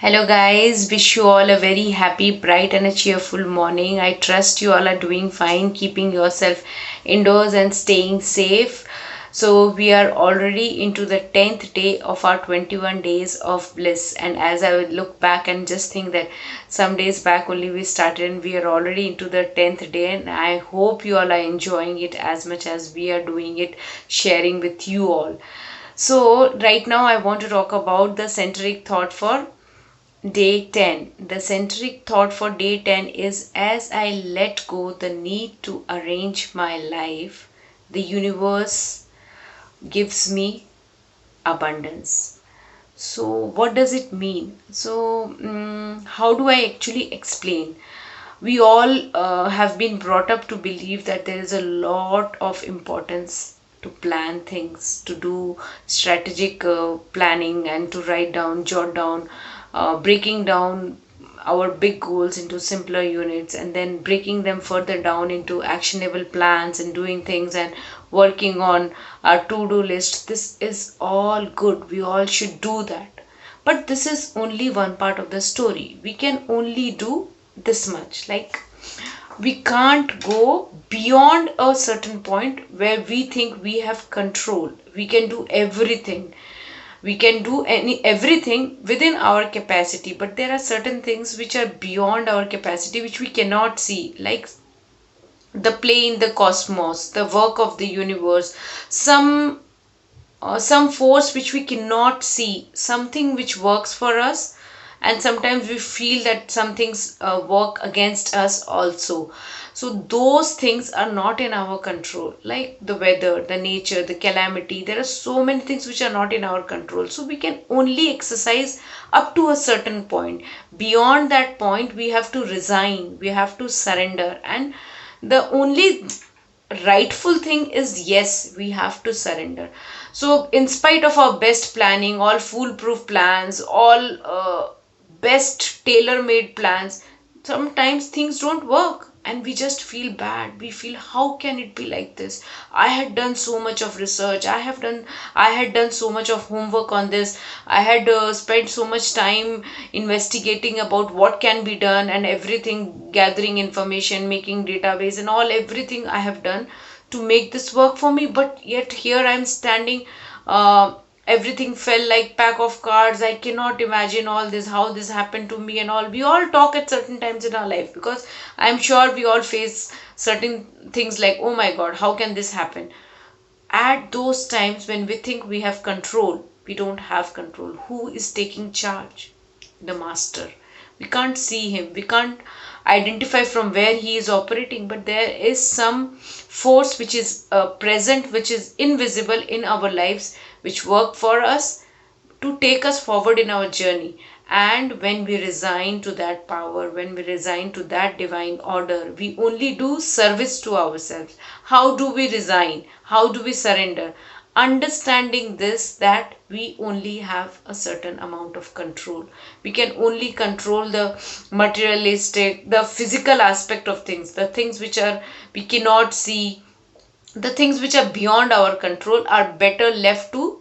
Hello, guys. Wish you all a very happy, bright, and a cheerful morning. I trust you all are doing fine, keeping yourself indoors and staying safe. So, we are already into the 10th day of our 21 days of bliss. And as I would look back and just think that some days back only we started, and we are already into the 10th day. And I hope you all are enjoying it as much as we are doing it, sharing with you all. So, right now, I want to talk about the centric thought for Day 10. The centric thought for day 10 is as I let go the need to arrange my life, the universe gives me abundance. So, what does it mean? So, how do I actually explain? We all have been brought up to believe that there is a lot of importance to plan things, to do strategic planning, and to write down, jot down, breaking down our big goals into simpler units and then breaking them further down into actionable plans and doing things and working on our to do list. This is all good. We all should do that. But this is only one part of the story. We can only do this much. Like, we can't go beyond a certain point where we think we have control. We can do everything. We can do everything within our capacity, but there are certain things which are beyond our capacity which we cannot see, like the play in the cosmos, the work of the universe, some force which we cannot see, something which works for us, and sometimes we feel that some things work against us also. So, those things are not in our control, like the weather, the nature, the calamity. There are so many things which are not in our control. So, we can only exercise up to a certain point. Beyond that point, we have to resign, we have to surrender, and the only rightful thing is yes, we have to surrender. So in spite of our best planning, all foolproof plans, all best tailor made plans, sometimes things don't work and we just feel bad. We feel, how can it be like this? I had done so much of research, I had done so much of homework on this, I had spent so much time investigating about what can be done and everything, gathering information, making database and all, everything I have done to make this work for me, but yet here I'm standing. Everything fell like pack of cards. I cannot imagine all this, how this happened to me and all. We all talk at certain times in our life because I'm sure we all face certain things like, oh my god, how can this happen? At those times when we think we have control, we don't have control. Who is taking charge? The master. We can't see him, we can't identify from where he is operating, but there is some force which is present, which is invisible in our lives, which work for us to take us forward in our journey. And when we resign to that power, when we resign to that divine order, we only do service to ourselves. How do we resign? How do we surrender? Understanding this, that we only have a certain amount of control. We can only control the materialistic, the physical aspect of things, the things which are we cannot see, the things which are beyond our control are better left to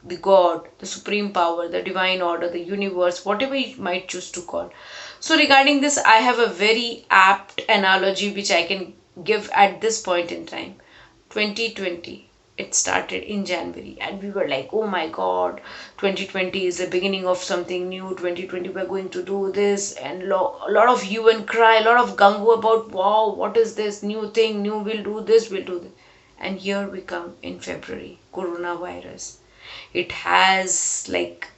the God, the supreme power, the divine order, the universe, whatever you might choose to call. So, regarding this, I have a very apt analogy which I can give at this point in time. 2020, it started in January, and we were like, oh my god, 2020 is the beginning of something new. 2020, we're going to do this, and a lot of hue and cry, a lot of gung about, wow, what is this new thing, new, we'll do this, we'll do this. And here we come in February, coronavirus. It has like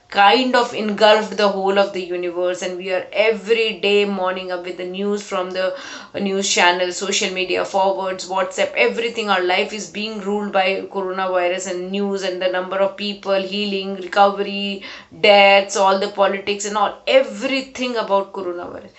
kind of engulfed the whole of the universe, and we are every day morning up with the news from the news channel, social media forwards, WhatsApp, everything. Our life is being ruled by coronavirus and news, and the number of people, healing, recovery, deaths, all the politics and all, everything about coronavirus.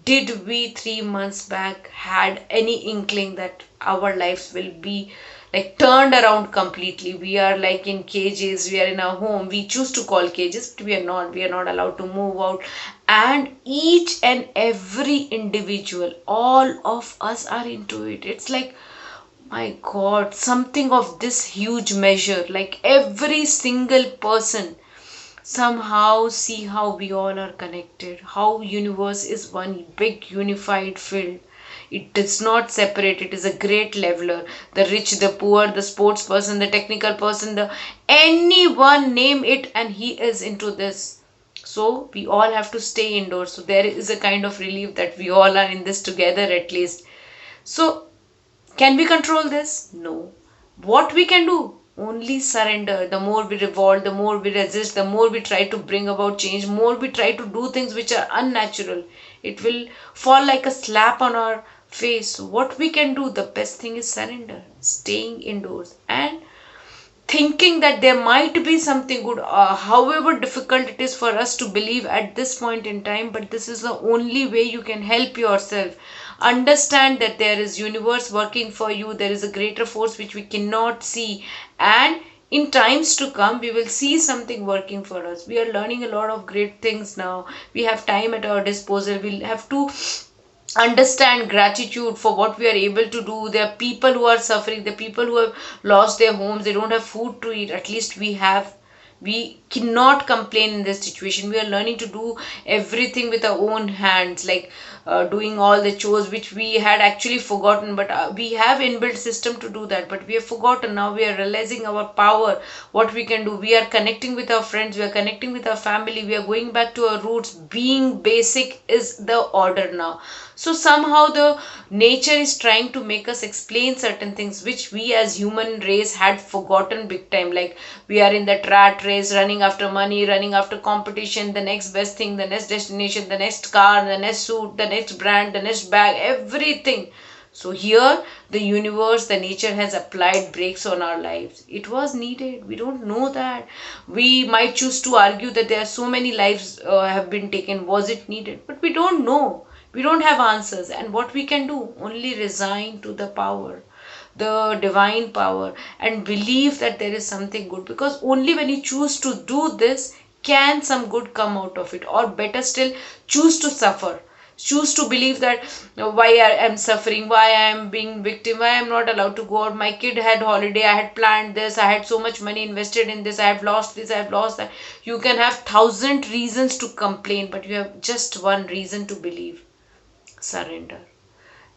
Did we 3 months back had any inkling that our lives will be like turned around completely? We are like in cages, we are in our home, we choose to call cages, but we are not allowed to move out. And each and every individual, all of us are into it. It's like, my god, something of this huge measure, like every single person somehow see how we all are connected, how universe is one big unified field. It does not separate. It is a great leveler. The rich, the poor, the sports person, the technical person, the anyone name it, and he is into this. So we all have to stay indoors. So there is a kind of relief that we all are in this together at least. So can we control this? No. What we can do? Only surrender. The more we revolt, the more we resist, the more we try to bring about change, more we try to do things which are unnatural. It will fall like a slap on our face. So what we can do? The best thing is surrender, staying indoors, and thinking that there might be something good, however difficult it is for us to believe at this point in time, but this is the only way you can help yourself understand that there is universe working for you, there is a greater force which we cannot see, and in times to come we will see something working for us. We are learning a lot of great things now. We have time at our disposal. We'll have to understand gratitude for what we are able to do. There are people who are suffering, the people who have lost their homes, they don't have food to eat. At least we have. We cannot complain in this situation. We are learning to do everything with our own hands, like doing all the chores which we had actually forgotten, but we have inbuilt system to do that, but we have forgotten. Now we are realizing our power, what we can do. We are connecting with our friends, we are connecting with our family, we are going back to our roots. Being basic is the order now. So somehow the nature is trying to make us explain certain things which we as human race had forgotten big time. Like we are in that rat race, running after money, running after competition, the next best thing, the next destination, the next car, the next suit, the next brand, the next bag, everything. So here the universe, the nature has applied brakes on our lives. It was needed. We don't know that. We might choose to argue that there are so many lives have been taken. Was it needed? But we don't know. We don't have answers. And what we can do? Only resign to the power, the divine power, and believe that there is something good. Because only when you choose to do this can some good come out of it. Or better still, choose to suffer. Choose to believe that why I am suffering, why I am being victim, why I am not allowed to go out. My kid had holiday, I had planned this, I had so much money invested in this, I have lost this, I have lost that. You can have thousand reasons to complain, but you have just one reason to believe: surrender.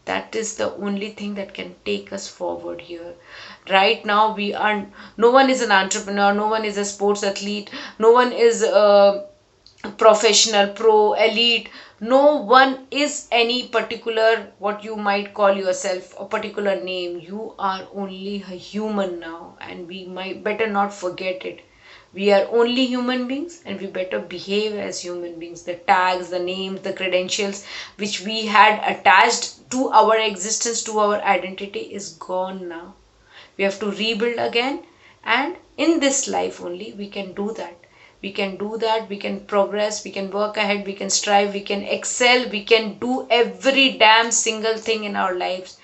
That is the only thing that can take us forward here. Right now we are, no one is an entrepreneur, no one is a sports athlete, no one is a professional, pro, elite. No one is any particular, what you might call yourself, a particular name. You are only a human now, and we might better not forget it. We are only human beings, and we better behave as human beings. The tags, the names, the credentials which we had attached to our existence, to our identity, is gone now. We have to rebuild again, and in this life only we can do that. We can do that. We can progress, we can work ahead, we can strive, we can excel, we can do every damn single thing in our lives.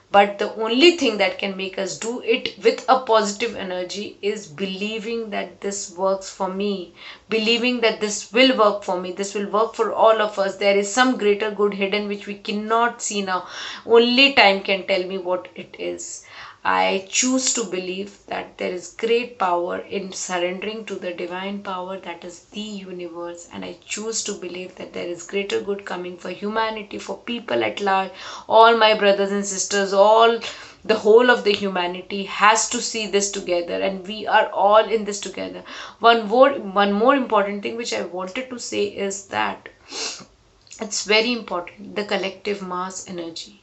But the only thing that can make us do it with a positive energy is believing that this works for me, believing that this will work for me, this will work for all of us. There is some greater good hidden which we cannot see now. Only time can tell me what it is. I choose to believe that there is great power in surrendering to the divine power that is the universe, and I choose to believe that there is greater good coming for humanity, for people at large. All my brothers and sisters, all the whole of the humanity has to see this together, and we are all in this together. One more important thing which I wanted to say is that it's very important, the collective mass energy.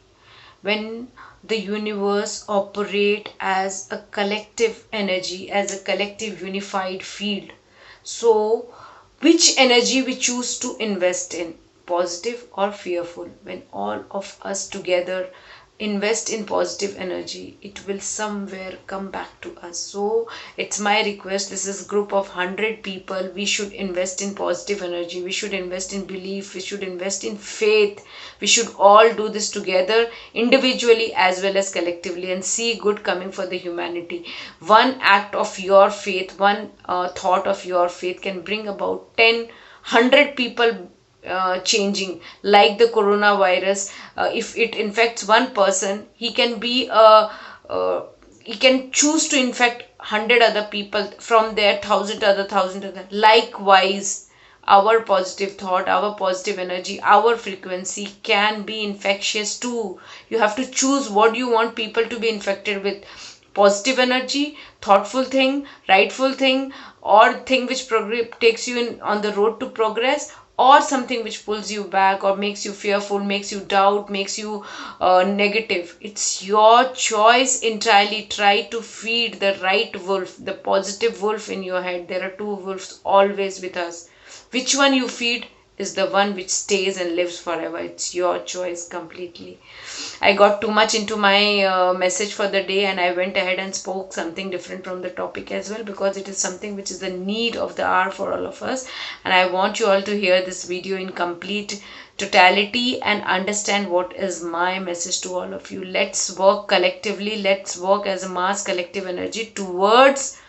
When the universe operate as a collective energy, as a collective unified field, so which energy we choose to invest in, positive or fearful? When all of us together invest in positive energy, it will somewhere come back to us. So it's my request, this is a group of 100 people, we should invest in positive energy, we should invest in belief, we should invest in faith. We should all do this together, individually as well as collectively, and see good coming for the humanity. One act of your faith, one thought of your faith can bring about 10, 100 people changing. Like the coronavirus, if it infects one person, he can be a he can choose to infect 100 other people, from their 1,000 other likewise. Our positive thought, our positive energy, our frequency can be infectious too. You have to choose what you want people to be infected with: positive energy, thoughtful thing, rightful thing, or thing which takes you in on the road to progress, or something which pulls you back or makes you fearful, makes you doubt, makes you negative. It's your choice entirely. Try to feed the right wolf, the positive wolf in your head. There are two wolves always with us. Which one you feed is the one which stays and lives forever. It's your choice completely. I got too much into my message for the day, and I went ahead and spoke something different from the topic as well, because it is something which is the need of the hour for all of us. And I want you all to hear this video in complete totality and understand what is my message to all of you. Let's work collectively, let's work as a mass collective energy towards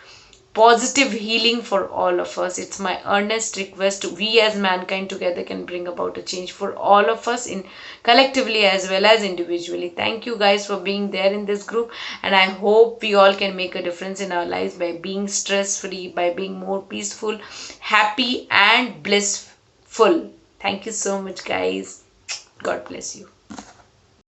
positive healing for all of us. It's my earnest request we as mankind together can bring about a change for all of us, in collectively as well as individually. Thank you guys for being there in this group, and I hope we all can make a difference in our lives by being stress free, by being more peaceful, happy and blissful. Thank you so much guys. God bless you.